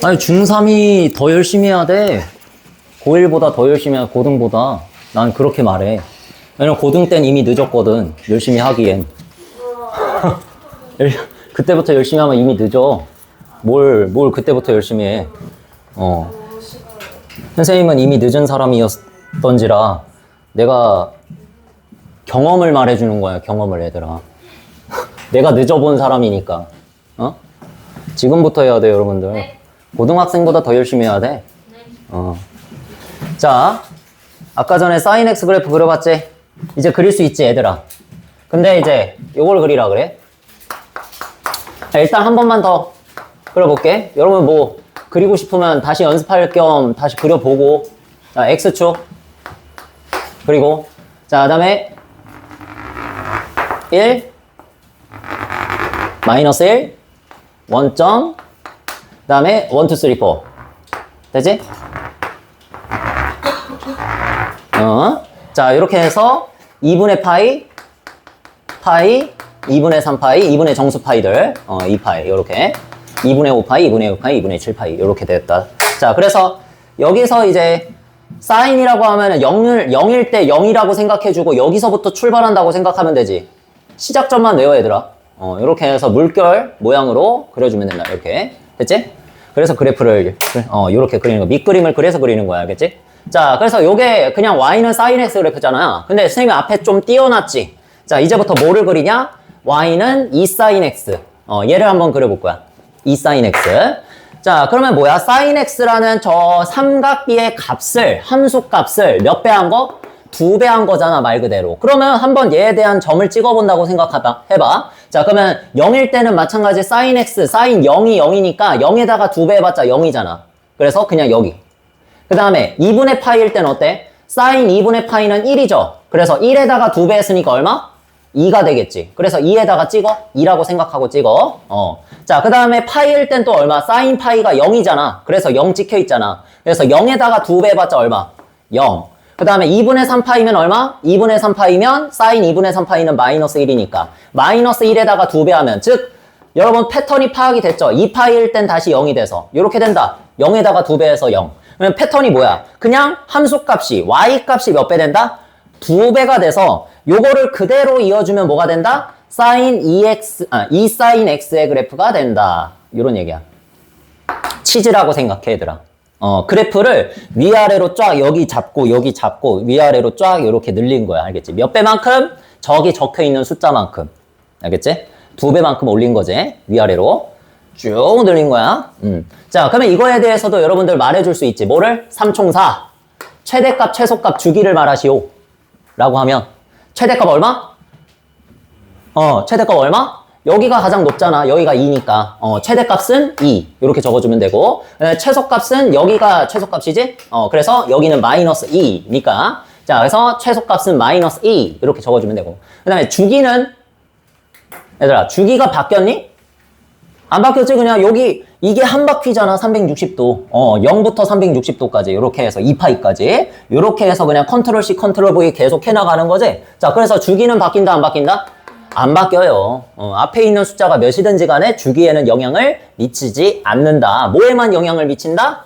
아니, 중3이 더 열심히 해야 돼. 고1보다 더 열심히 해야 고등보다. 난 그렇게 말해. 왜냐면 고등 땐 이미 늦었거든. 열심히 하기엔. 그때부터 열심히 하면 이미 늦어. 뭘 그때부터 열심히 해. 선생님은 이미 늦은 사람이었던지라 내가 경험을 말해주는 거야, 경험을 얘들아. 내가 늦어본 사람이니까. 지금부터 해야 돼, 여러분들. 네. 고등학생보다 더 열심히 해야 돼. 네. 자, 아까 전에 사인 X 그래프 그려봤지? 이제 그릴 수 있지, 얘들아. 근데 이제 요걸 그리라 그래. 자, 일단 한 번만 더 그려볼게. 여러분 뭐 그리고 싶으면 다시 연습할 겸 다시 그려보고. 자, X축. 그리고 자, 그 다음에 1 마이너스 1 원점 그 다음에 1, 2, 3, 4 되지? 자, 이렇게 해서 2분의 파이 2분의 3파이 2분의 정수 파이들 2파이 이렇게 2분의 5파이 2분의 6파이 2분의 7파이 이렇게 됐다. 자, 그래서 여기서 이제 사인이라고 하면은 0일 때 0이라고 생각해주고 여기서부터 출발한다고 생각하면 되지. 시작점만 외워, 얘들아. 이렇게 해서 물결 모양으로 그려주면 된다. 이렇게. 됐지? 그래서 그래프를 이렇게 그리는 거. 밑그림을 그래서 그리는 거야. 알겠지? 자, 그래서 요게 그냥 y는 sin x 그래프잖아. 근데 선생님이 앞에 좀 띄워놨지. 자, 이제부터 뭐를 그리냐? y는 2 sin x. 얘를 한번 그려볼 거야. 2 sin x. 자, 그러면 뭐야? sin x라는 저 삼각비의 값을, 함수 값을 몇 배 한 거? 2배 한 거잖아, 말 그대로. 그러면 한번 얘에 대한 점을 찍어본다고 해봐. 자, 그러면 0일 때는 마찬가지 sin x, sin 0이 0이니까 0에다가 2배 해봤자 0이잖아. 그래서 그냥 여기. 그 다음에 2분의 파이일 때는 어때? sin 2분의 파이는 1이죠. 그래서 1에다가 2배 했으니까 얼마? 2가 되겠지. 그래서 2에다가 찍어? 2라고 생각하고 찍어. 자, 그 다음에 파이일 땐 또 얼마? sin 파이가 0이잖아. 그래서 0 찍혀 있잖아. 그래서 0에다가 2배 해봤자 얼마? 0. 그 다음에 2분의 3파이면 얼마? 2분의 3파이면 sin 2분의 3파이는 마이너스 1이니까 마이너스 1에다가 2배 하면 즉 여러분 패턴이 파악이 됐죠? 2파이일 땐 다시 0이 돼서 이렇게 된다. 0에다가 2배 해서 0. 그러면 패턴이 뭐야? 그냥 함수값이 y값이 몇 배 된다? 2배가 돼서 요거를 그대로 이어주면 뭐가 된다? sin 2 sin x의 그래프가 된다. 이런 얘기야. 치즈라고 생각해, 얘들아. 그래프를 위아래로 쫙 여기 잡고 위아래로 쫙 이렇게 늘린 거야. 알겠지? 몇 배만큼? 저기 적혀있는 숫자만큼. 알겠지? 2배만큼 올린 거지. 위아래로 쭉 늘린 거야. 자, 그러면 이거에 대해서도 여러분들 말해줄 수 있지. 뭐를? 3총4 최대값 최소값 주기를 말하시오 라고 하면 최대값 얼마? 최대값 얼마? 여기가 가장 높잖아. 여기가 2니까. 최대값은 2. 이렇게 적어주면 되고. 최소값은 여기가 최소값이지? 그래서 여기는 마이너스 2니까. 자, 그래서 최소값은 마이너스 2. 이렇게 적어주면 되고. 그 다음에 주기는, 얘들아, 주기가 바뀌었니? 안 바뀌었지? 그냥 여기, 이게 한 바퀴잖아. 360도. 0부터 360도까지. 이렇게 해서 2파이까지. 이렇게 해서 그냥 컨트롤 C, 컨트롤 V 계속 해나가는 거지? 자, 그래서 주기는 바뀐다, 안 바뀐다? 안 바뀌어요. 앞에 있는 숫자가 몇이든지 간에 주기에는 영향을 미치지 않는다. 뭐에만 영향을 미친다?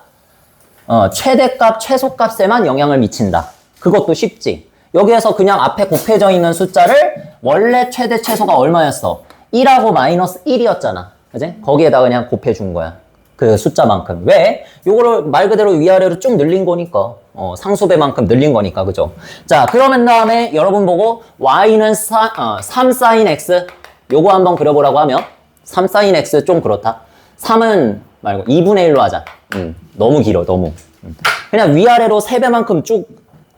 최대값, 최소값에만 영향을 미친다. 그것도 쉽지. 여기에서 그냥 앞에 곱해져 있는 숫자를 원래 최대, 최소가 얼마였어? 1하고 마이너스 1이었잖아. 그지? 거기에다 그냥 곱해준 거야. 그 숫자만큼. 왜? 요거를 말 그대로 위아래로 쭉 늘린 거니까. 상수배만큼 늘린 거니까. 그죠? 자, 그러면 다음에 여러분 보고 y는 3 sin x 요거 한번 그려보라고 하면 3 sin x 좀 그렇다. 3은 말고 2분의 1로 하자. 너무 길어, 너무. 그냥 위아래로 3배만큼 쭉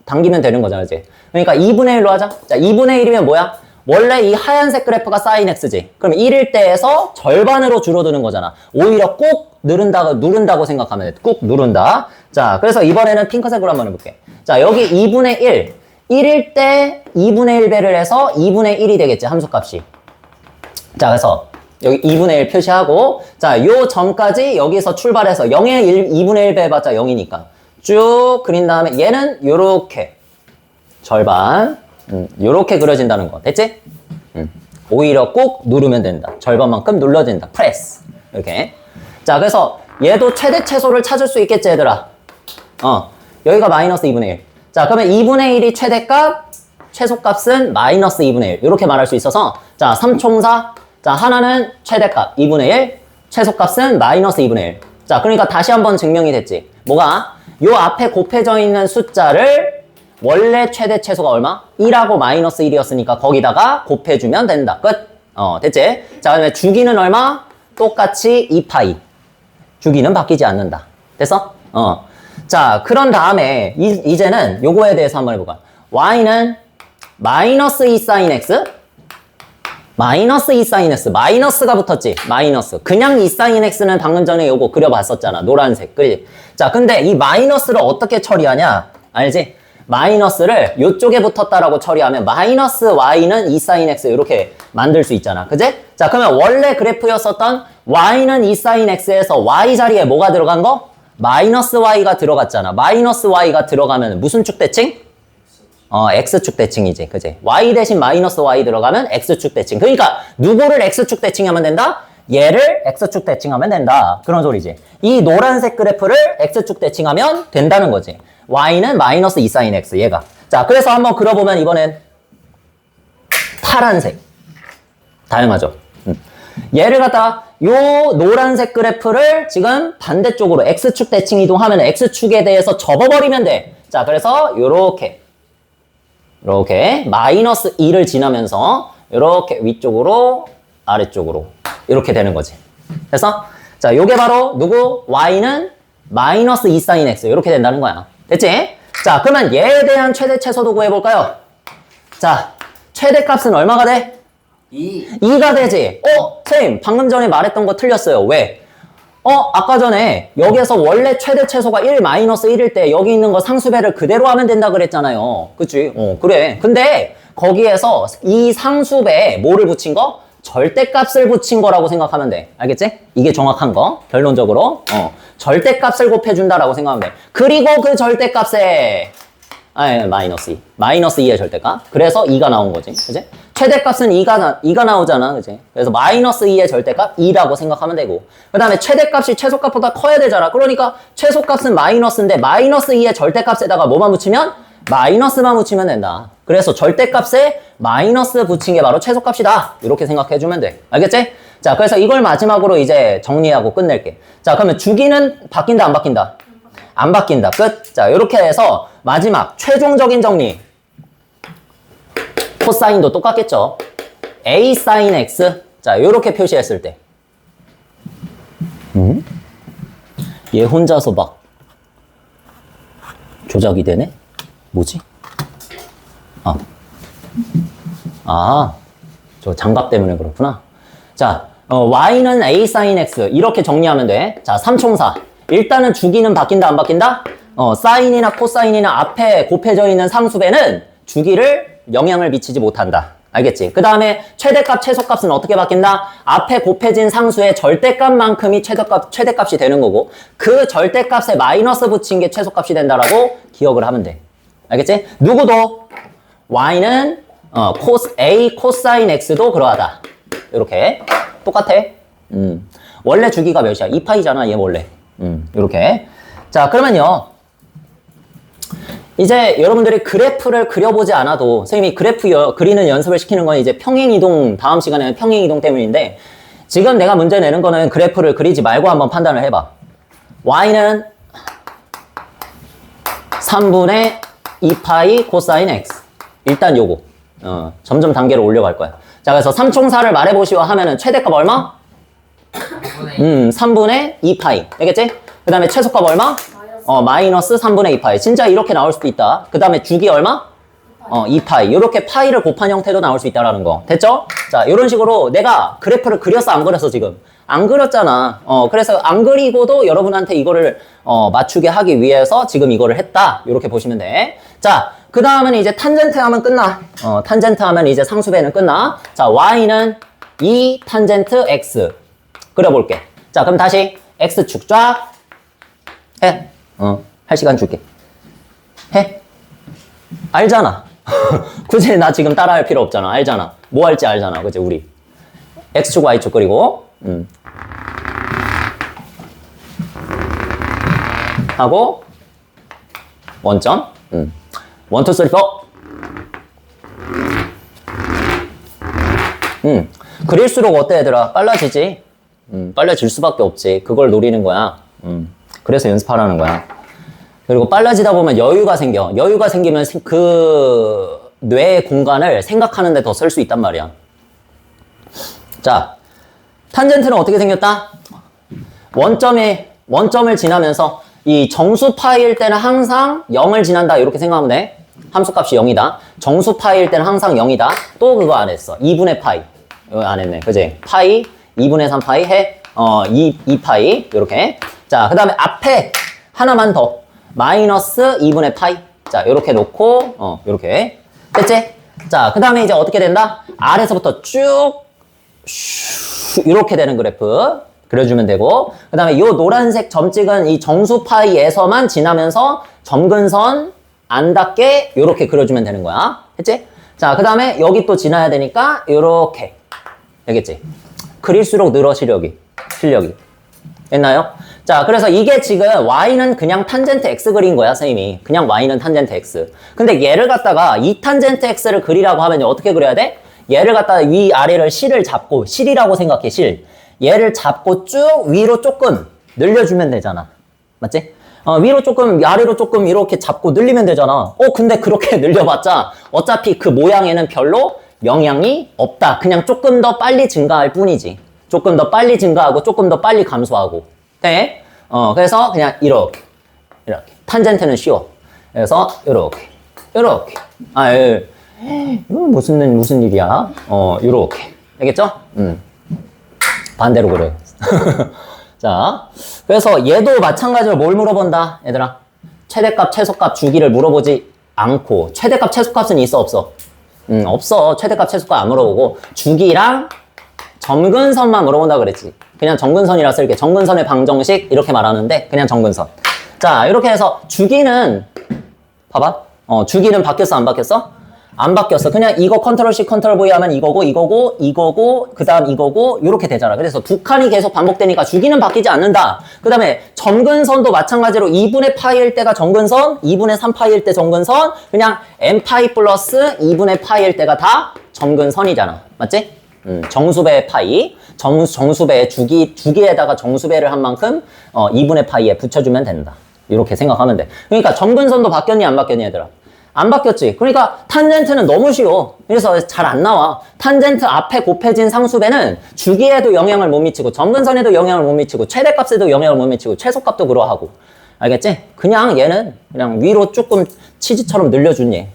당기면 되는 거잖아, 이제. 그러니까 2분의 1로 하자. 자, 2분의 1이면 뭐야? 원래 이 하얀색 그래프가 sin x지. 그럼 1일 때에서 절반으로 줄어드는 거잖아. 오히려 꼭 누른다고 생각하면 돼. 꾹 누른다. 자, 그래서 이번에는 핑크색으로 한번 해볼게. 자, 여기 2분의 1. 1일 때 2분의 1배를 해서 2분의 1이 되겠지, 함수값이. 자, 그래서 여기 2분의 1 표시하고, 자, 요 점까지 여기서 출발해서 0에 2분의 1배 해봤자 0이니까. 쭉 그린 다음에 얘는 요렇게 절반. 요렇게 그려진다는 거. 됐지? 오히려 꼭 누르면 된다. 절반만큼 눌러진다. 프레스. 이렇게. 자, 그래서 얘도 최대 최소를 찾을 수 있겠지, 얘들아. 여기가 마이너스 2분의 1. 자, 그러면 2분의 1이 최대값, 최소값은 마이너스 2분의 1. 이렇게 말할 수 있어서, 자, 3총사. 자, 하나는 최대값 2분의 1, 최소값은 마이너스 2분의 1. 자, 그러니까 다시 한번 증명이 됐지. 뭐가? 요 앞에 곱해져 있는 숫자를 원래 최대 최소가 얼마? 1하고 마이너스 1이었으니까 거기다가 곱해주면 된다. 끝. 됐지? 자, 그다음에 주기는 얼마? 똑같이 2파이. 주기는 바뀌지 않는다. 됐어? 자, 그런 다음에 이제는 요거에 대해서 한번 해볼까? y는 마이너스 2 sin x, 마이너스 2 sin x, 마이너스가 붙었지. 마이너스. 그냥 2 sin x는 방금 전에 요거 그려봤었잖아. 노란색. 그지? 자, 근데 이 마이너스를 어떻게 처리하냐? 알지? 마이너스를 요쪽에 붙었다라고 처리하면 마이너스 y는 2 sin x 이렇게 만들 수 있잖아. 그지? 자, 그러면 원래 그래프였었던 y는 2 sin x에서 y 자리에 뭐가 들어간 거? 마이너스 y가 들어갔잖아. 마이너스 y가 들어가면 무슨 축 대칭? x축 대칭이지. 그지? y 대신 마이너스 y 들어가면 x축 대칭. 그러니까 누구를 x축 대칭하면 된다? 얘를 x축 대칭하면 된다. 그런 소리지. 이 노란색 그래프를 x축 대칭하면 된다는 거지. y는 마이너스 2 sin x, 얘가. 자, 그래서 한번 그려보면 이번엔 파란색. 다양하죠? 얘를 갖다 요 노란색 그래프를 지금 반대쪽으로 x축 대칭 이동하면 x축에 대해서 접어버리면 돼. 자, 그래서 요렇게 마이너스 2를 지나면서 요렇게 위쪽으로 아래쪽으로 이렇게 되는 거지. 그래서 자, 요게 바로 누구? y는 마이너스 2 sin x 이렇게 된다는 거야. 됐지? 자, 그러면 얘에 대한 최대 최소도 구해볼까요? 자, 최대값은 얼마가 돼? 2가 되지. 선생님, 방금 전에 말했던 거 틀렸어요. 왜? 아까 전에 여기에서 원래 최대 최소가 1 마이너스 1일 때 여기 있는 거 상수배를 그대로 하면 된다 그랬잖아요. 그치? 그래. 근데 거기에서 이 상수배에 뭐를 붙인 거? 절대값을 붙인 거라고 생각하면 돼. 알겠지? 이게 정확한 거. 결론적으로. 절대값을 곱해준다라고 생각하면 돼. 그리고 그 절대값에 마이너스 2. 마이너스 2의 절대값. 그래서 2가 나온 거지. 그치? 최대값은 2가 나오잖아. 그치? 그래서 마이너스 2의 절대값 2라고 생각하면 되고. 그 다음에 최대값이 최소값보다 커야 되잖아. 그러니까 최소값은 마이너스인데 마이너스 2의 절대값에다가 뭐만 붙이면? 마이너스만 붙이면 된다. 그래서 절대값에 마이너스 붙인 게 바로 최소값이다. 이렇게 생각해주면 돼. 알겠지? 자, 그래서 이걸 마지막으로 이제 정리하고 끝낼게. 자, 그러면 주기는 바뀐다, 안 바뀐다? 안 바뀐다. 끝. 자, 이렇게 해서 마지막 최종적인 정리. 코사인도 똑같겠죠? a sin x. 자, 이렇게 표시했을 때. 얘 혼자서 막 조작이 되네? 뭐지? 저 장갑 때문에 그렇구나. 자, y는 a sin x 이렇게 정리하면 돼. 자, 3총사. 일단은 주기는 바뀐다, 안 바뀐다? 사인이나 코사인이나 앞에 곱해져 있는 상수배는 주기를 영향을 미치지 못한다. 알겠지? 그 다음에 최대값, 최소값은 어떻게 바뀐다? 앞에 곱해진 상수의 절대값만큼이 최대값이 되는 거고 그 절대값에 마이너스 붙인 게 최소값이 된다라고 기억을 하면 돼. 알겠지? 누구도 y는 a 코사인 x도 그러하다. 이렇게 똑같아. 원래 주기가 몇이야? 2파이잖아 얘 원래. 이렇게. 자, 그러면요 이제 여러분들이 그래프를 그려보지 않아도 선생님이 그래프 그리는 연습을 시키는 건 이제 평행이동, 다음 시간에는 평행이동 때문인데 지금 내가 문제 내는 거는 그래프를 그리지 말고 한번 판단을 해봐. y는 3분의 2파이 코사인 x. 일단 요거 점점 단계를 올려갈 거야. 자, 그래서 3총사를 말해보시오 하면은 최대값 얼마? 3분의 2파이. 알겠지? 그 다음에 최소값 얼마? 마이너스 3분의 2파이. 진짜 이렇게 나올 수도 있다. 그 다음에 주기 얼마? 2파이. 이렇게 파이를 곱한 형태도 나올 수 있다라는 거. 됐죠? 자, 이런 식으로 내가 그래프를 그렸어, 안 그렸어, 지금? 안 그렸잖아. 그래서 안 그리고도 여러분한테 이거를 맞추게 하기 위해서 지금 이거를 했다. 이렇게 보시면 돼. 자, 그 다음은 이제 탄젠트 하면 끝나. 탄젠트 하면 이제 상수배는 끝나. 자, y는 2 탄젠트 x. 그려볼게. 자, 그럼 다시 x축 쫙 해. 할 시간 줄게. 해. 알잖아. 굳이 나 지금 따라할 필요 없잖아. 알잖아. 뭐 할지 알잖아. 그치, 우리. x축, y축 그리고 하고 원점 1, 2, 3, 4 그릴수록 어때 얘들아? 빨라지지? 빨라질 수밖에 없지. 그걸 노리는 거야. 그래서 연습하라는 거야. 그리고 빨라지다 보면 여유가 생겨. 여유가 생기면 그 뇌의 공간을 생각하는 데 더 쓸 수 있단 말이야. 자, 탄젠트는 어떻게 생겼다? 원점을 지나면서 이 정수파일 때는 항상 0을 지난다 이렇게 생각하면 돼. 함수값이 0이다. 정수파일 때는 항상 0이다. 또 그거 안 했어. 2분의 파이. 이거 안 했네. 그지? 파이 2분의 3 파이 해. 2 파이 이렇게. 자, 그 다음에 앞에 하나만 더. 마이너스 2분의 파이. 자, 요렇게 놓고 요렇게. 됐지? 자, 그 다음에 이제 어떻게 된다? 아래서부터 쭉 이렇게 되는 그래프 그려주면 되고, 그 다음에 요 노란색 점 찍은 이 정수파이에서만 지나면서 점근선 안 닿게 요렇게 그려주면 되는 거야. 했지? 자, 그 다음에 여기 또 지나야 되니까 요렇게. 알겠지? 그릴수록 늘어 실력이. 됐나요? 자, 그래서 이게 지금 y는 그냥 탄젠트 x 그린 거야, 선생님이. 그냥 y는 탄젠트 x. 근데 얘를 갖다가 이 탄젠트 x를 그리라고 하면 어떻게 그려야 돼? 얘를 갖다가 위아래를 실을 잡고, 실이라고 생각해, 실. 얘를 잡고 쭉 위로 조금 늘려주면 되잖아. 맞지? 위로 조금, 아래로 조금 이렇게 잡고 늘리면 되잖아. 근데 그렇게 늘려봤자 어차피 그 모양에는 별로 영향이 없다. 그냥 조금 더 빨리 증가할 뿐이지. 조금 더 빨리 증가하고 조금 더 빨리 감소하고. 네? 그래서 그냥 이렇게. 탄젠트는 쉬워. 그래서 이렇게. 무슨 일이야? 이렇게. 알겠죠? 반대로 그래. 자, 그래서 얘도 마찬가지로 뭘 물어본다, 얘들아? 최대값, 최소값 주기를 물어보지 않고, 최대값, 최소값은 있어, 없어? 없어. 최대값, 최소값 안 물어보고, 주기랑 점근선만 물어본다 그랬지. 그냥 점근선이라 쓸게. 점근선의 방정식 이렇게 말하는데 그냥 점근선. 자, 이렇게 해서 주기는 봐봐. 주기는 바뀌었어, 안 바뀌었어? 안 바뀌었어. 그냥 이거 컨트롤 C 컨트롤 V 하면 이거고 그다음 이거고 이렇게 되잖아. 그래서 두 칸이 계속 반복되니까 주기는 바뀌지 않는다. 그다음에 점근선도 마찬가지로 2분의 파이일 때가 점근선, 2분의 3 파이일 때 점근선, 그냥 n 파이 플러스 2분의 파이일 때가 다 점근선이잖아. 맞지? 정수배 파이, 정수배 주기에다가 정수배를 한 만큼 2분의 파이에 붙여주면 된다. 이렇게 생각하면 돼. 그러니까 점근선도 바뀌었니 안 바뀌었니 얘들아? 안 바뀌었지. 그러니까 탄젠트는 너무 쉬워. 그래서 잘 안 나와. 탄젠트 앞에 곱해진 상수배는 주기에도 영향을 못 미치고 점근선에도 영향을 못 미치고 최대값에도 영향을 못 미치고 최소값도 그러하고. 알겠지? 그냥 얘는 그냥 위로 조금 치즈처럼 늘려준 얘.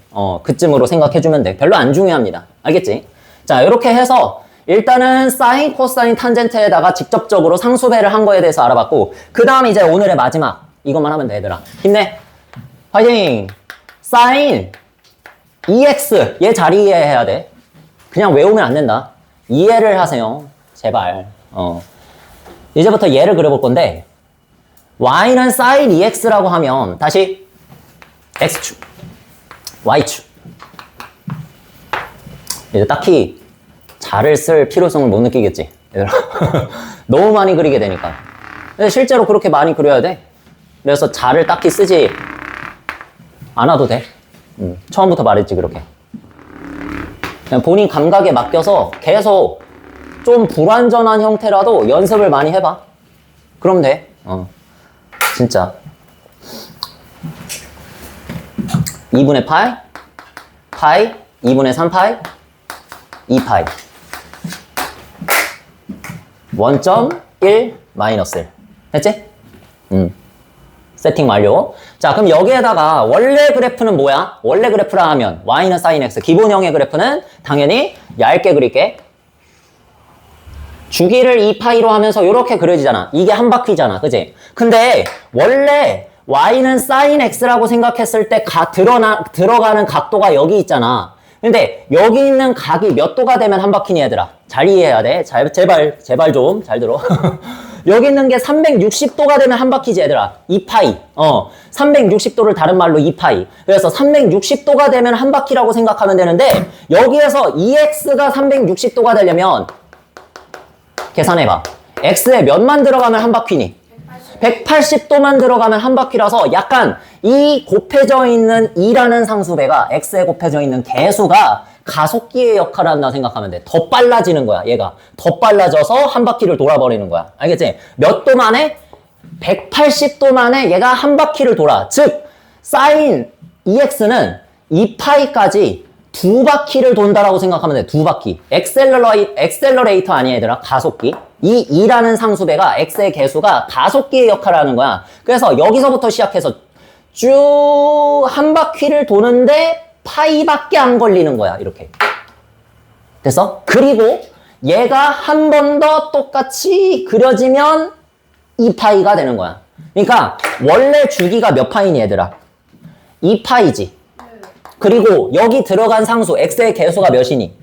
그쯤으로 생각해주면 돼. 별로 안 중요합니다. 알겠지? 자, 이렇게 해서 일단은 사인, 코사인, 탄젠트에다가 직접적으로 상수배를 한 거에 대해서 알아봤고, 그 다음에 이제 오늘의 마지막 이것만 하면 돼, 얘들아. 힘내. 화이팅! 사인 EX 얘 잘 이해해야 돼. 그냥 외우면 안 된다. 이해를 하세요. 제발. 이제부터 얘를 그려볼 건데, Y는 사인 EX라고 하면 다시 X축, Y축. 이제 딱히 자를 쓸 필요성을 못 느끼겠지, 얘들아. 너무 많이 그리게 되니까. 근데 실제로 그렇게 많이 그려야 돼. 그래서 자를 딱히 쓰지 않아도 돼. 처음부터 말했지, 그렇게. 그냥 본인 감각에 맡겨서 계속 좀 불완전한 형태라도 연습을 많이 해봐. 그럼 돼. 진짜. 2분의 파이, 2분의 3파이, 2파이. 원점 1 마이너스 1. 됐지? 세팅 완료. 자, 그럼 여기에다가 원래 그래프는 뭐야? 원래 그래프라 하면 y는 sin x. 기본형의 그래프는 당연히 얇게 그릴게. 주기를 2파이로 하면서 이렇게 그려지잖아. 이게 한 바퀴잖아. 그지? 근데 원래 y는 sin x라고 생각했을 때 들어가는 각도가 여기 있잖아. 근데 여기 있는 각이 몇 도가 되면 한 바퀴니 얘들아? 잘 이해해야 돼. 제발 좀 잘 들어. 여기 있는 게 360도가 되면 한 바퀴지 얘들아. 2파이. 360도를 다른 말로 2파이. 그래서 360도가 되면 한 바퀴라고 생각하면 되는데, 여기에서 EX가 360도가 되려면 계산해봐. X에 몇만 들어가면 한 바퀴니? 180도만 들어가면 한 바퀴라서 약간 이 곱해져 있는 2라는 상수배가 x에 곱해져 있는 개수가 가속기의 역할을 한다 생각하면 돼. 더 빨라지는 거야, 얘가. 더 빨라져서 한 바퀴를 돌아버리는 거야. 알겠지? 몇 도 만에? 180도 만에 얘가 한 바퀴를 돌아. 즉, 사인 EX는 2파이까지 두 바퀴를 돈다라고 생각하면 돼. 두 바퀴. 엑셀러레이터 아니야, 얘들아. 가속기. 이 2라는 상수배가 x의 개수가 가속기의 역할을 하는 거야. 그래서 여기서부터 시작해서 쭉 한 바퀴를 도는데 파이밖에 안 걸리는 거야. 이렇게. 됐어? 그리고 얘가 한 번 더 똑같이 그려지면 2파이가 되는 거야. 그러니까 원래 주기가 몇 파이니 얘들아? 2파이지. 그리고 여기 들어간 상수 x의 개수가 몇이니?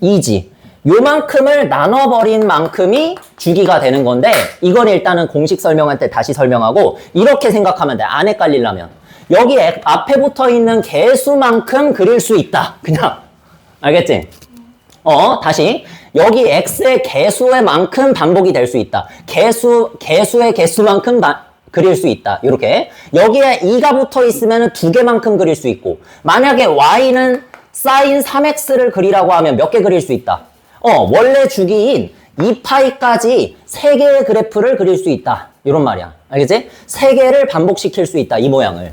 2지. 요만큼을 나눠버린 만큼이 주기가 되는 건데 이건 일단은 공식 설명할 때 다시 설명하고 이렇게 생각하면 돼. 안 헷갈리려면. 여기 앞에 붙어있는 개수만큼 그릴 수 있다. 그냥. 알겠지? 다시. 여기 x의 개수의 만큼 반복이 될 수 있다. 개수의 개수만큼 그릴 수 있다. 이렇게. 여기에 2가 붙어 있으면 두 개만큼 그릴 수 있고 만약에 y는 sin 3x를 그리라고 하면 몇 개 그릴 수 있다. 원래 주기인 2파이까지 3개의 그래프를 그릴 수 있다. 이런 말이야. 알겠지? 3개를 반복시킬 수 있다. 이 모양을.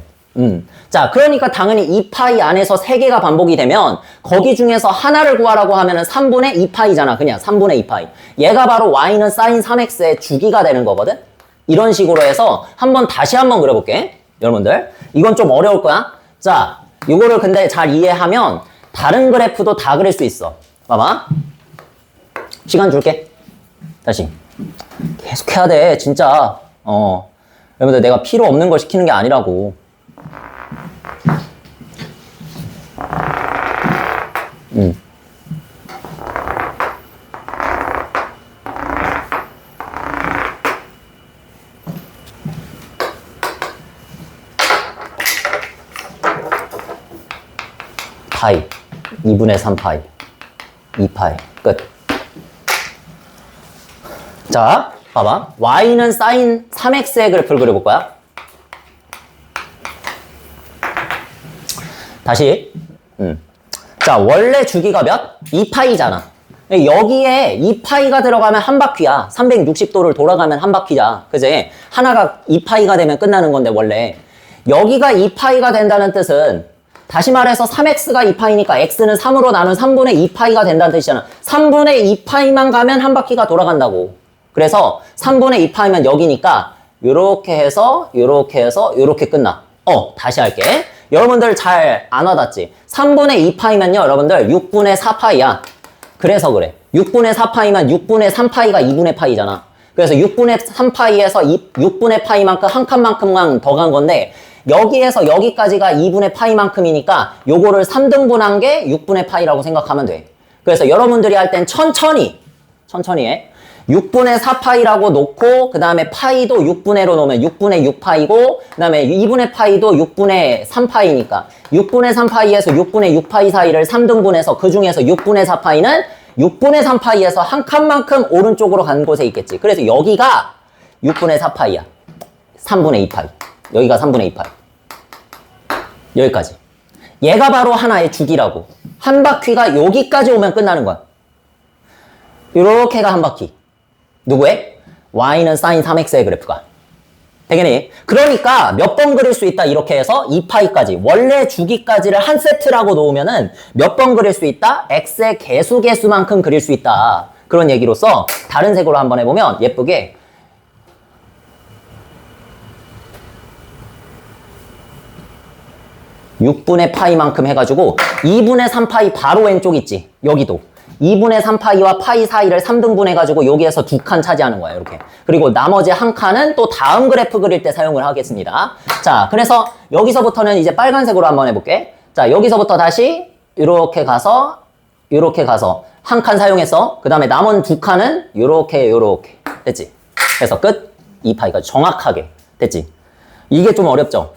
자, 그러니까 당연히 2파이 안에서 3개가 반복이 되면 거기 중에서 하나를 구하라고 하면은 3분의 2파이잖아. 그냥 3분의 2파이. 얘가 바로 y는 sin 3x의 주기가 되는 거거든? 이런 식으로 해서 다시 한번 그려볼게. 여러분들. 이건 좀 어려울 거야. 자, 이거를 근데 잘 이해하면 다른 그래프도 다 그릴 수 있어. 봐봐. 시간 줄게. 다시. 계속 해야 돼. 진짜. 여러분들 내가 필요 없는 걸 시키는 게 아니라고. 파이, 2분의 3파이, 2파이, 끝. 자, 봐봐. y는 sin 3x의 그래프를 그려볼 거야. 다시. 자, 원래 주기가 몇? 2파이잖아. 여기에 2파이가 들어가면 한 바퀴야. 360도를 돌아가면 한 바퀴자. 그지? 하나가 2파이가 되면 끝나는 건데, 원래. 여기가 2파이가 된다는 뜻은, 다시 말해서 3x가 2파이니까 x는 3으로 나눈 3분의 2파이가 된다는 뜻이잖아. 3분의 2파이만 가면 한 바퀴가 돌아간다고. 그래서 3분의 2파이면 여기니까, 요렇게 해서, 요렇게 해서, 요렇게 끝나. 다시 할게. 여러분들 잘 안 와닿지? 3분의 2파이면요, 여러분들 6분의 4파이야. 그래서 그래. 6분의 4파이면 6분의 3파이가 2분의 파이잖아. 그래서 6분의 3파이에서 6분의 파이만큼 한 칸만큼만 더 간 건데 여기에서 여기까지가 2분의 파이만큼이니까 요거를 3등분한 게 6분의 파이라고 생각하면 돼. 그래서 여러분들이 할 땐 천천히 해. 6분의 4파이라고 놓고 그 다음에 파이도 6분의로 놓으면 6분의 6파이고 그 다음에 2분의 파이도 6분의 3파이니까 6분의 3파이에서 6분의 6파이 사이를 3등분해서 그 중에서 6분의 4파이는 6분의 3파이에서 한 칸만큼 오른쪽으로 간 곳에 있겠지. 그래서 여기가 6분의 4파이야. 3분의 2파이. 여기가 3분의 2파이. 여기까지. 얘가 바로 하나의 주기라고. 한 바퀴가 여기까지 오면 끝나는 거야. 요렇게가 한 바퀴. 누구의? y는 sin 3x의 그래프가. 되겠니? 그러니까 몇 번 그릴 수 있다 이렇게 해서 2파이까지 원래 주기까지를 한 세트라고 놓으면은 몇 번 그릴 수 있다? x의 개수만큼 그릴 수 있다. 그런 얘기로서 다른 색으로 한번 해보면 예쁘게 (6분의) 파이만큼 해가지고 2분의 3파이 바로 왼쪽 있지. 여기도 2분의 3파이와 파이 사이를 3등분 해가지고 여기에서 두 칸 차지하는 거야. 이렇게. 그리고 나머지 한 칸은 또 다음 그래프 그릴 때 사용을 하겠습니다. 자, 그래서 여기서부터는 이제 빨간색으로 한번 해볼게. 자, 여기서부터 다시 이렇게 가서 한 칸 사용했어. 그 다음에 남은 두 칸은 요렇게 됐지? 그래서 끝. 2파이가 정확하게 됐지? 이게 좀 어렵죠?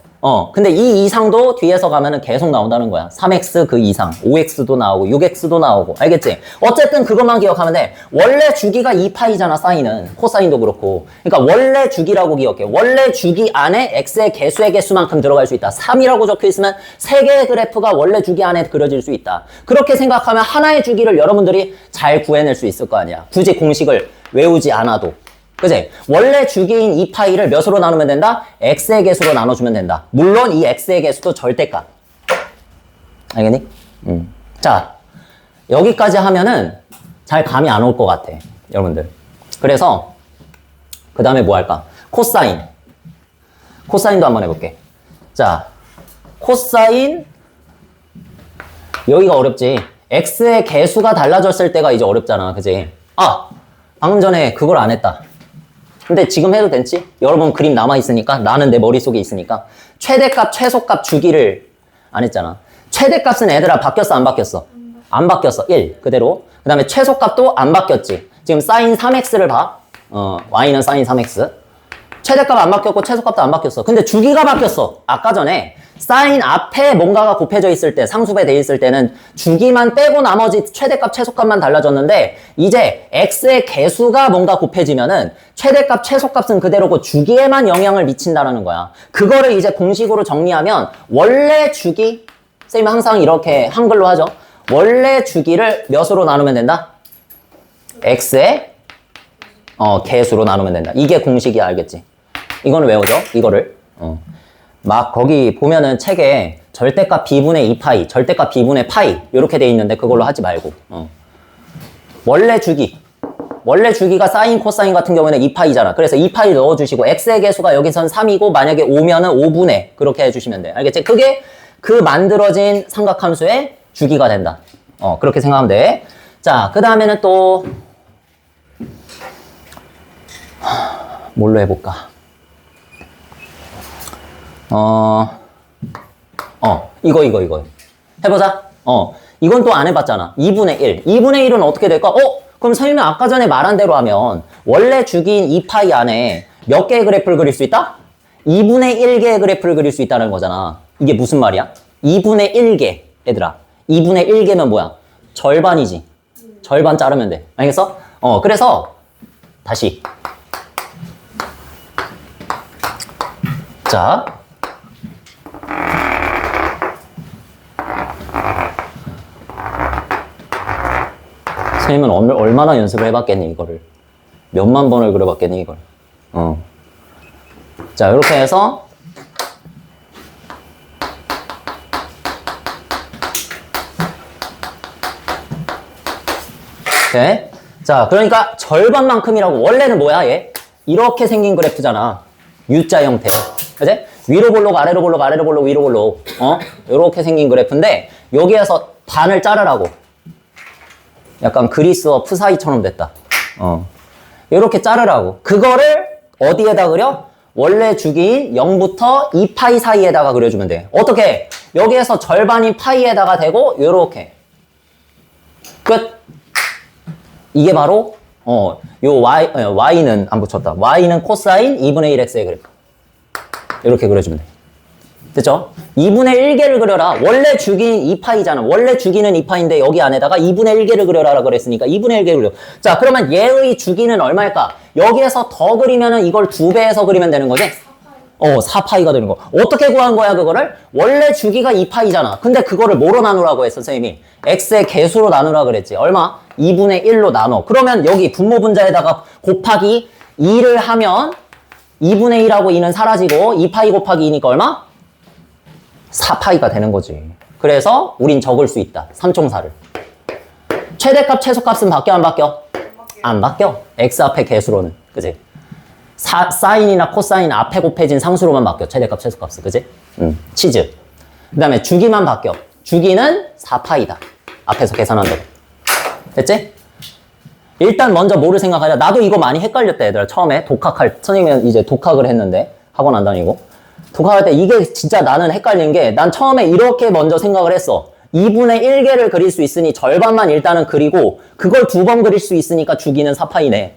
근데 이 이상도 뒤에서 가면은 계속 나온다는 거야. 3x 그 이상, 5x도 나오고, 6x도 나오고. 알겠지? 어쨌든 그것만 기억하면 돼. 원래 주기가 2파이잖아, 사인은. 코사인도 그렇고. 그러니까 원래 주기라고 기억해. 원래 주기 안에 x의 개수의 개수만큼 들어갈 수 있다. 3이라고 적혀 있으면 3개의 그래프가 원래 주기 안에 그려질 수 있다. 그렇게 생각하면 하나의 주기를 여러분들이 잘 구해낼 수 있을 거 아니야. 굳이 공식을 외우지 않아도. 그치? 원래 주기인 2파이를 몇으로 나누면 된다? x의 개수로 나눠주면 된다. 물론 이 x의 개수도 절대값. 알겠니? 자, 여기까지 하면은 잘 감이 안 올 것 같아. 여러분들. 그래서 그 다음에 뭐 할까? 코사인. 코사인도 한번 해볼게. 자, 코사인 여기가 어렵지. x의 개수가 달라졌을 때가 이제 어렵잖아. 그치? 아! 방금 전에 그걸 안 했다. 근데 지금 해도 되지? 여러분 그림 남아있으니까 나는 내 머릿속에 있으니까 최대값, 최소값 주기를 안 했잖아. 최대값은 애들아 바뀌었어 안 바뀌었어? 안 바뀌었어. 1 그대로. 그 다음에 최소값도 안 바뀌었지. 지금 사인 3x를 봐. y는 사인 3x. 최대값 안 바뀌었고 최소값도 안 바뀌었어. 근데 주기가 바뀌었어. 아까 전에 사인 앞에 뭔가가 곱해져 있을 때, 상수배 돼 있을 때는 주기만 빼고 나머지 최대값, 최소값만 달라졌는데 이제 x의 개수가 뭔가 곱해지면은 최대값, 최소값은 그대로고 주기에만 영향을 미친다는 거야. 그거를 이제 공식으로 정리하면 원래 주기, 쌤이 항상 이렇게 한글로 하죠. 원래 주기를 몇으로 나누면 된다? x의 개수로 나누면 된다. 이게 공식이야, 알겠지? 이거는 외우죠? 이거를. 막 거기 보면은 책에 절대값 b분의 2파이, 절대값 b분의 파이 이렇게 돼 있는데 그걸로 하지 말고 원래 주기가 사인, 코사인 같은 경우에는 2파이잖아. 그래서 2파이 넣어주시고 x의 개수가 여기선 3이고 만약에 5면은 5분의 그렇게 해주시면 돼. 알겠지? 그게 그 만들어진 삼각함수의 주기가 된다. 그렇게 생각하면 돼. 자, 그 다음에는 또 뭘로 해볼까? 이거. 해보자. 이건 또 안 해봤잖아. 2분의 1. 2분의 1은 어떻게 될까? 그럼 선생님이 아까 전에 말한 대로 하면 원래 주기인 2파이 안에 몇 개의 그래프를 그릴 수 있다? 2분의 1개의 그래프를 그릴 수 있다는 거잖아. 이게 무슨 말이야? 2분의 1개. 얘들아. 2분의 1개면 뭐야? 절반이지. 절반 자르면 돼. 알겠어? 그래서 다시. 자. 선생님은 얼마나 연습을 해봤겠니, 이거를. 몇만 번을 그려봤겠니, 이걸. 자, 이렇게 해서 오케이. 자, 그러니까 절반만큼이라고. 원래는 뭐야, 얘? 이렇게 생긴 그래프잖아. U자 형태. 그치? 위로 볼록, 아래로 볼록, 아래로 볼록, 위로 볼록. 이렇게 생긴 그래프인데 여기에서 반을 자르라고. 약간 그리스어 푸사이처럼 됐다. 이렇게 자르라고. 그거를 어디에다 그려? 원래 주기인 0부터 2파이 사이에다가 그려주면 돼. 어떻게? 여기에서 절반인 파이에다가 대고 요렇게. 끝. 이게 바로 요 y는 안 붙였다. y는 코사인 2분의 1x의 그래프. 이렇게 그려주면 돼. 됐죠? 2분의 1개를 그려라. 원래 주기인 2파이잖아. 원래 주기는 2파인데 여기 안에다가 2분의 1개를 그려라 그랬으니까 2분의 1개 그려. 자, 그러면 얘의 주기는 얼마일까? 여기에서 더 그리면은 이걸 2배에서 그리면 되는 거지? 4파이가 되는 거. 어떻게 구한 거야, 그거를? 원래 주기가 2파이잖아. 근데 그거를 뭐로 나누라고 했어, 선생님이? x의 개수로 나누라 그랬지. 얼마? 2분의 1로 나눠. 그러면 여기 분모 분자에다가 곱하기 2를 하면 2분의 1하고 2는 사라지고 2파이 곱하기 2니까 얼마? 4파이가 되는 거지. 그래서 우린 적을 수 있다. 3총사를. 최대값, 최소값은 바뀌어 안 바뀌어? 안 바뀌어. x 앞에 개수로는. 그지? 사인이나 코사인 앞에 곱해진 상수로만 바뀌어. 최대값, 최소값은. 그지? 치즈. 그 다음에 주기만 바뀌어. 주기는 4파이다. 앞에서 계산한다고. 됐지? 일단 먼저 뭐를 생각하자. 나도 이거 많이 헷갈렸다, 얘들아. 처음에 선생님은 이제 독학을 했는데 학원 안 다니고 독학할 때 이게 진짜 나는 헷갈린 게, 난 처음에 이렇게 먼저 생각을 했어. 2분의 1개를 그릴 수 있으니 절반만 일단은 그리고 그걸 2번 그릴 수 있으니까 주기는 4파이네.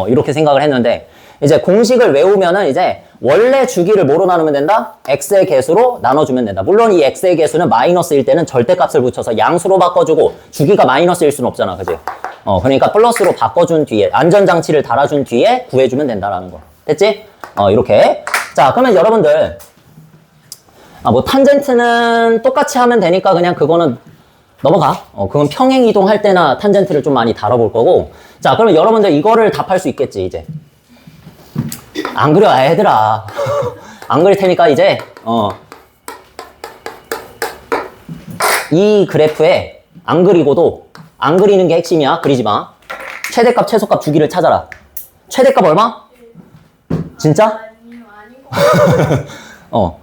이렇게 생각을 했는데 이제 공식을 외우면은 이제 원래 주기를 뭐로 나누면 된다? x의 개수로 나눠주면 된다. 물론 이 x의 개수는 마이너스일 때는 절대값을 붙여서 양수로 바꿔주고 주기가 마이너스일 수는 없잖아. 그지? 그러니까 플러스로 바꿔준 뒤에 안전장치를 달아준 뒤에 구해주면 된다라는 거. 됐지? 이렇게. 자, 그러면 여러분들 뭐 탄젠트는 똑같이 하면 되니까 그냥 그거는 넘어가. 그건 평행 이동할 때나 탄젠트를 좀 많이 다뤄볼 거고. 자, 그러면 여러분들 이거를 답할 수 있겠지, 이제. 안 그려, 얘들아. 안 그릴 테니까 이제, 이 그래프에 안 그리고도, 안 그리는 게 핵심이야. 그리지 마. 최대값, 최소값 주기를 찾아라. 최대값 얼마? 진짜? 아니요, 아닌 거.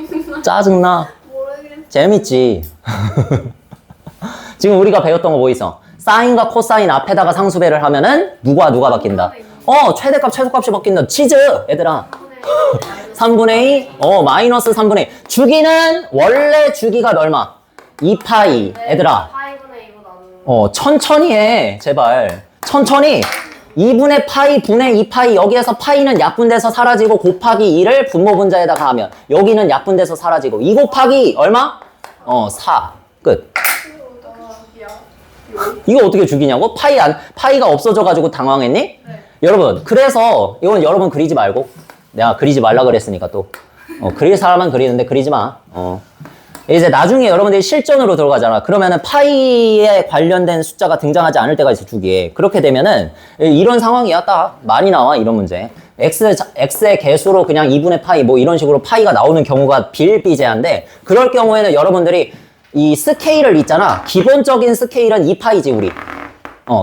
짜증나. 짜증나. 모르겠어. 재밌지. 지금 우리가 배웠던 거 뭐 있어? 사인과 코사인 앞에다가 상수배를 하면은 누가 바뀐다? 최대값, 최소값이 바뀐다. 치즈! 얘들아. 3분의 2, 마이너스 3분의 2. 주기는 원래 주기가 얼마? 2파이. 얘들아. 파이분의 2로 나누는. 천천히 해. 제발. 천천히. 2분의 파이 분의 2파이. 여기에서 파이는 약분돼서 사라지고 곱하기 2를 분모 분자에다가 하면 여기는 약분돼서 사라지고 2 곱하기 얼마? 4. 끝. 이거 어떻게 주기냐고? 파이가 없어져가지고 당황했니? 네. 여러분, 그래서 이건 여러분 그리지 말고 내가 그리지 말라 그랬으니까 또 그릴 사람은 그리는데 그리지 마. 이제 나중에 여러분들이 실전으로 들어가잖아. 그러면은 파이에 관련된 숫자가 등장하지 않을 때가 있어, 주기에. 그렇게 되면은 이런 상황이야. 딱 많이 나와, 이런 문제. x의 개수로 그냥 2분의 파이 뭐 이런 식으로 파이가 나오는 경우가 비일비재한데, 그럴 경우에는 여러분들이 이 스케일을 있잖아. 기본적인 스케일은 2파이지, 우리.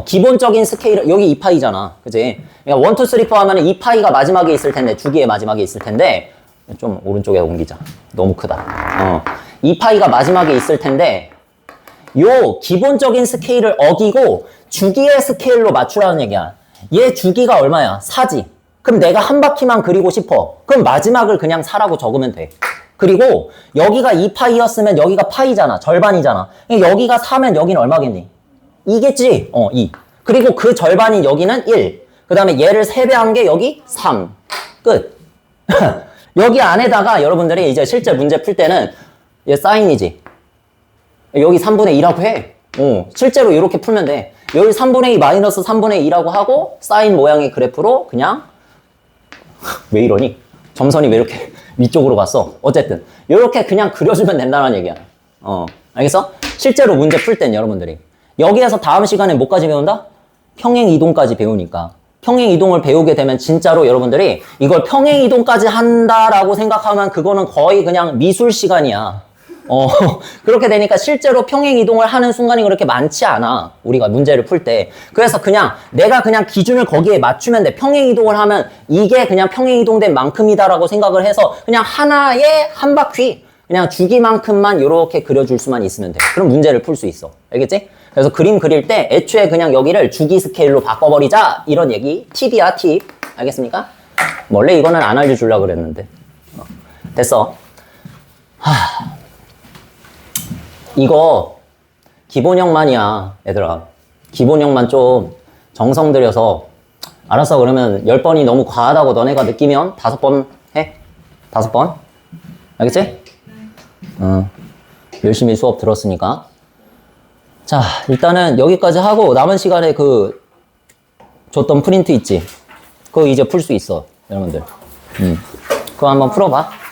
기본적인 스케일은 여기 2파이잖아. 그지? 그러니까 1, 2, 3, 4 하면은 2파이가 마지막에 있을 텐데, 주기의 마지막에 있을 텐데, 좀 오른쪽에 옮기자. 너무 크다. 2파이가 마지막에 있을 텐데, 요 기본적인 스케일을 어기고 주기의 스케일로 맞추라는 얘기야. 얘 주기가 얼마야? 4지. 그럼 내가 한 바퀴만 그리고 싶어. 그럼 마지막을 그냥 4라고 적으면 돼. 그리고 여기가 2파이였으면 여기가 파이잖아. 절반이잖아. 여기가 4면 여기는 얼마겠니? 2겠지? 2. 그리고 그 절반인 여기는 1. 그 다음에 얘를 3배한 게 여기 3. 끝. 여기 안에다가 여러분들이 이제 실제 문제 풀 때는 얘 사인이지. 여기 3분의 2라고 해. 실제로 이렇게 풀면 돼. 여기 3분의 2 마이너스 3분의 2라고 하고 사인 모양의 그래프로 그냥 왜 이러니? 점선이 왜 이렇게 위쪽으로 갔어? 어쨌든 이렇게 그냥 그려주면 된다는 얘기야. 알겠어? 실제로 문제 풀 땐 여러분들이 여기에서 다음 시간에 뭐까지 배운다? 평행 이동까지 배우니까 평행 이동을 배우게 되면 진짜로 여러분들이 이걸 평행 이동까지 한다라고 생각하면 그거는 거의 그냥 미술 시간이야. 그렇게 되니까 실제로 평행 이동을 하는 순간이 그렇게 많지 않아. 우리가 문제를 풀 때. 그래서 그냥 내가 그냥 기준을 거기에 맞추면 돼. 평행 이동을 하면 이게 그냥 평행 이동된 만큼이다라고 생각을 해서 그냥 하나의 한 바퀴 그냥 주기만큼만 이렇게 그려줄 수만 있으면 돼. 그럼 문제를 풀 수 있어. 알겠지? 그래서 그림 그릴 때 애초에 그냥 여기를 주기 스케일로 바꿔버리자 이런 얘기. 팁이야, 팁. 알겠습니까? 원래 이거는 안 알려주려고 그랬는데. 됐어. 이거 기본형만이야, 얘들아. 기본형만 좀 정성 들여서 알았어. 그러면 10번이 너무 과하다고 너네가 느끼면 5번 해. 5번. 알겠지? 열심히 수업 들었으니까. 자, 일단은 여기까지 하고 남은 시간에 그 줬던 프린트 있지? 그거 이제 풀 수 있어, 여러분들. 그거 한번 풀어봐.